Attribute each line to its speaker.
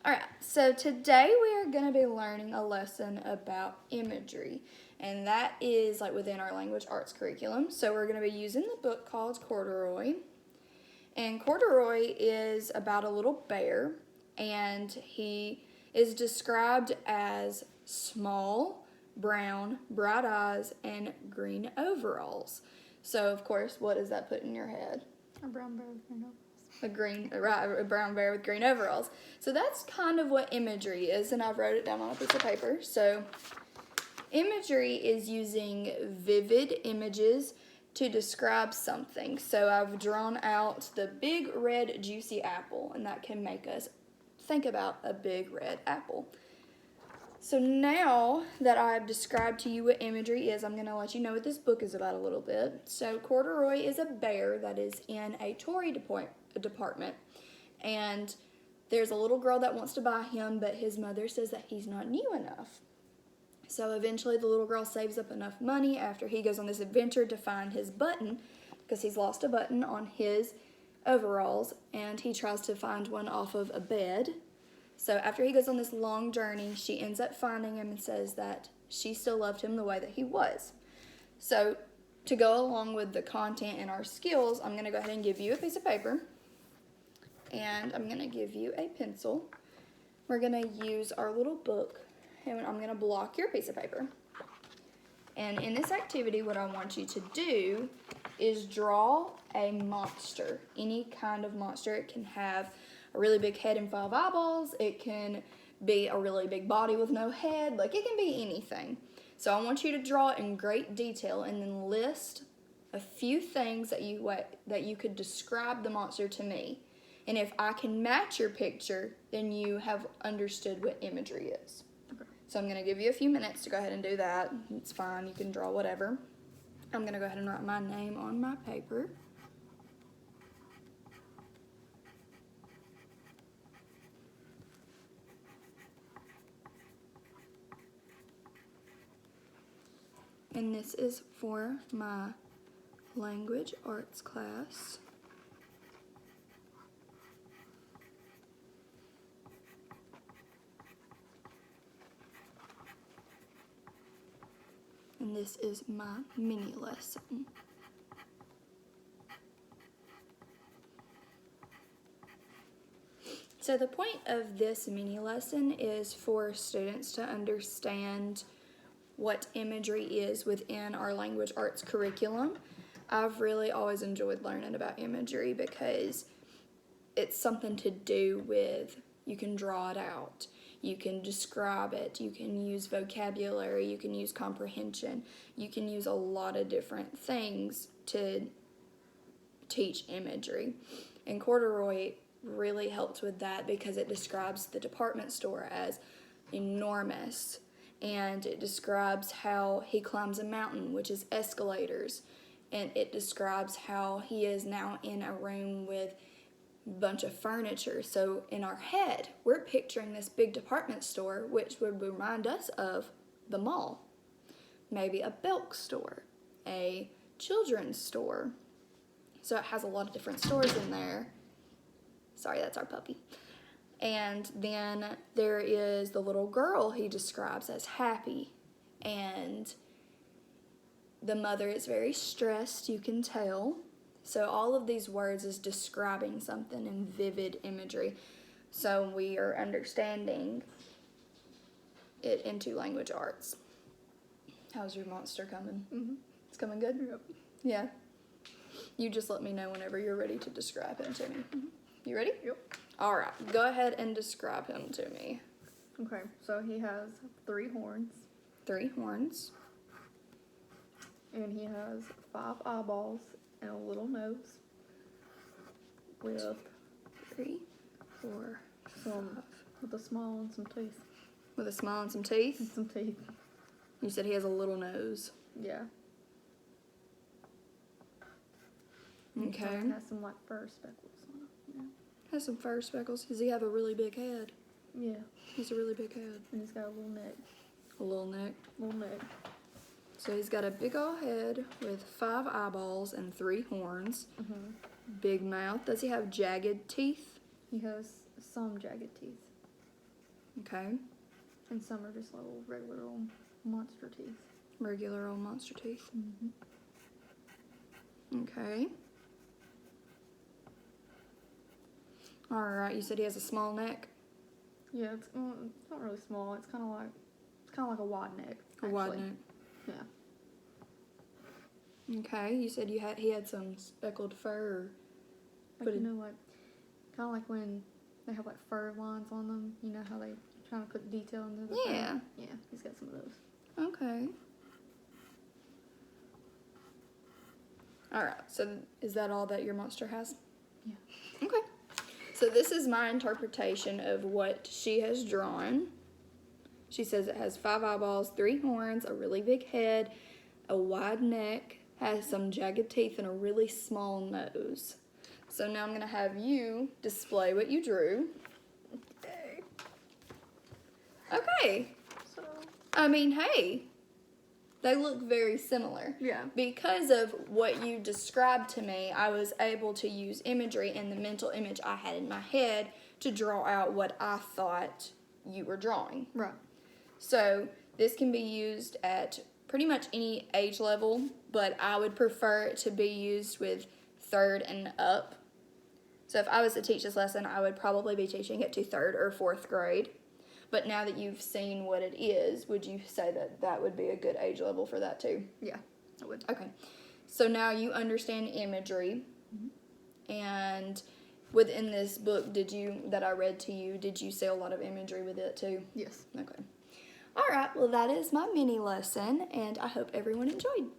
Speaker 1: Alright, so today we are going to be learning a lesson about imagery, and that is like within our language arts curriculum. So we're going to be using the book called Corduroy, and Corduroy is about a little bear, and he is described as small, brown, bright eyes, and green overalls. So of course, what does that put in your head?
Speaker 2: A brown bear with green overalls.
Speaker 1: A brown bear with green overalls. So that's kind of what imagery is, and I've wrote it down on a piece of paper. So imagery is using vivid images to describe something. So I've drawn out the big red juicy apple, and that can make us think about a big red apple. So now that I've described to you what imagery is, I'm going to let you know what this book is about a little bit. So Corduroy is a bear that is in a toy department, and there's a little girl that wants to buy him, but his mother says that he's not new enough. So eventually the little girl saves up enough money after he goes on this adventure to find his button, because he's lost a button on his overalls, and he tries to find one off of a bed. So after he goes on this long journey, she ends up finding him and says that she still loved him the way that he was. So to go along with the content and our skills, I'm going to go ahead and give you a piece of paper, and I'm going to give you a pencil. We're going to use our little book, and I'm going to block your piece of paper. And in this activity, what I want you to do is draw a monster, any kind of monster. It can have a really big head and 5 eyeballs. It can be a really big body with no head. Like, it can be anything. So I want you to draw it in great detail and then list a few things that you could describe the monster to me. And if I can match your picture, then you have understood what imagery is. Okay. So I'm going to give you a few minutes to go ahead and do that. It's fine. You can draw whatever. I'm going to go ahead and write my name on my paper. And this is for my language arts class. And this is my mini lesson. So the point of this mini lesson is for students to understand what imagery is within our language arts curriculum. I've really always enjoyed learning about imagery because it's something to do with, you can draw it out, you can describe it, you can use vocabulary, you can use comprehension, you can use a lot of different things to teach imagery. And Corduroy really helps with that because it describes the department store as enormous. And it describes how he climbs a mountain, which is escalators. And it describes how he is now in a room with a bunch of furniture. So in our head, we're picturing this big department store, which would remind us of the mall. Maybe a Belk store, a children's store. So it has a lot of different stores in there. Sorry, that's our puppy. And then there is the little girl he describes as happy. And the mother is very stressed, you can tell. So all of these words is describing something in vivid imagery. So we are understanding it into language arts. How's your monster coming?
Speaker 2: Mm-hmm.
Speaker 1: It's coming good?
Speaker 2: Yep.
Speaker 1: Yeah. You just let me know whenever you're ready to describe him to me. Mm-hmm. You ready?
Speaker 2: Yep.
Speaker 1: All right, go ahead and describe him to me.
Speaker 2: Okay, so he has 3 horns.
Speaker 1: 3 horns.
Speaker 2: And he has 5 eyeballs and a little nose. With
Speaker 1: 3, 4, 5.
Speaker 2: With a smile and some teeth.
Speaker 1: With a smile and some teeth?
Speaker 2: And some teeth.
Speaker 1: You said he has a little nose.
Speaker 2: Yeah.
Speaker 1: Okay.
Speaker 2: He has some like fur speckles on it. Yeah.
Speaker 1: Has some fur speckles. Does he have a really big head?
Speaker 2: Yeah.
Speaker 1: He's a really big head.
Speaker 2: And he's got a little neck.
Speaker 1: A little neck.
Speaker 2: Little neck.
Speaker 1: So he's got a big old head with 5 eyeballs and 3 horns.
Speaker 2: Mm-hmm.
Speaker 1: Big mouth. Does he have jagged teeth?
Speaker 2: He has some jagged teeth.
Speaker 1: Okay.
Speaker 2: And some are just little regular old monster teeth.
Speaker 1: Regular old monster teeth.
Speaker 2: Mm-hmm.
Speaker 1: Okay. All right. You said he has a small neck.
Speaker 2: Yeah, it's not really small. It's kind of like a wide neck.
Speaker 1: A wide neck.
Speaker 2: Yeah.
Speaker 1: Okay. You said he had some speckled fur.
Speaker 2: Like, kind of like when they have like fur lines on them. You know how they trying to put detail into the
Speaker 1: Yeah.
Speaker 2: fur? Yeah, he's got some of those.
Speaker 1: Okay. All right. So is that all that your monster has?
Speaker 2: Yeah.
Speaker 1: Okay. So this is my interpretation of what she has drawn. She says it has 5 eyeballs, 3 horns, a really big head, a wide neck, has some jagged teeth, and a really small nose. So now I'm going to have you display what you drew. Okay.
Speaker 2: So.
Speaker 1: I mean, hey, they look very similar.
Speaker 2: Yeah.
Speaker 1: Because of what you described to me, I was able to use imagery and the mental image I had in my head to draw out what I thought you were drawing.
Speaker 2: Right.
Speaker 1: So this can be used at pretty much any age level, but I would prefer it to be used with 3rd and up. So if I was to teach this lesson, I would probably be teaching it to 3rd or 4th grade. But now that you've seen what it is, would you say that that would be a good age level for that too?
Speaker 2: Yeah, I would.
Speaker 1: Okay. So now you understand imagery.
Speaker 2: Mm-hmm.
Speaker 1: And within this book that I read to you, did you see a lot of imagery with it too?
Speaker 2: Yes.
Speaker 1: Okay. All right. Well, that is my mini lesson, and I hope everyone enjoyed.